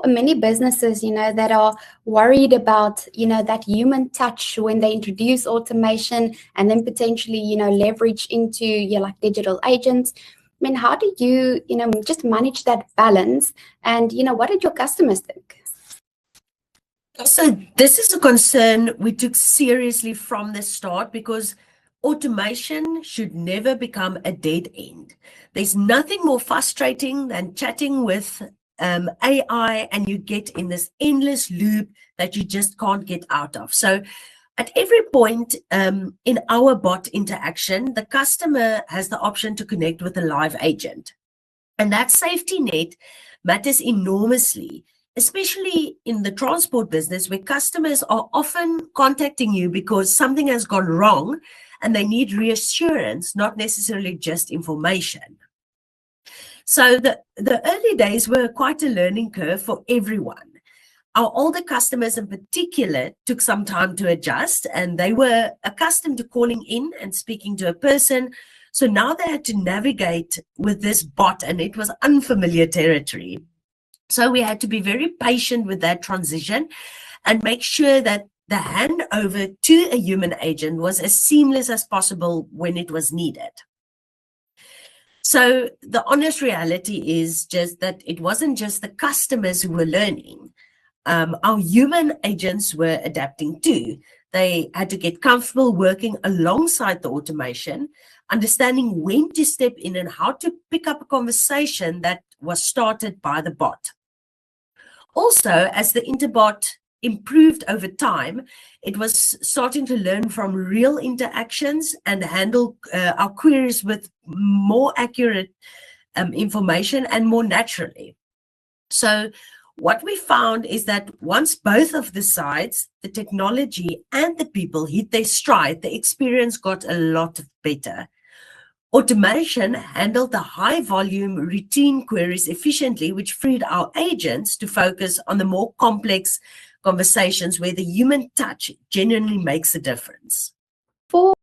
many businesses, that are worried about, that human touch when they introduce automation and then potentially, leverage into like digital agents. I mean, how do you, just manage that balance? And, what did your customers think? So this is a concern we took seriously from the start, because automation should never become a dead end. There's nothing more frustrating than chatting with AI and you get in this endless loop that you just can't get out of. So at every point in our bot interaction, the customer has the option to connect with a live agent. And that safety net matters enormously, especially in the transport business, where customers are often contacting you because something has gone wrong and they need reassurance, not necessarily just information. So the early days were quite a learning curve for everyone. Our older customers in particular took some time to adjust, and they were accustomed to calling in and speaking to a person. So now they had to navigate with this bot, and it was unfamiliar territory. So we had to be very patient with that transition and make sure that the handover to a human agent was as seamless as possible when it was needed. So the honest reality is just that it wasn't just the customers who were learning. Our human agents were adapting too. They had to get comfortable working alongside the automation, understanding when to step in and how to pick up a conversation that was started by the bot. Also, as the Interbot improved over time, it was starting to learn from real interactions and handle our queries with more accurate information and more naturally. So what we found is that once both of the sides, the technology and the people, hit their stride, the experience got a lot better. Automation handled the high volume routine queries efficiently, which freed our agents to focus on the more complex conversations where the human touch genuinely makes a difference. For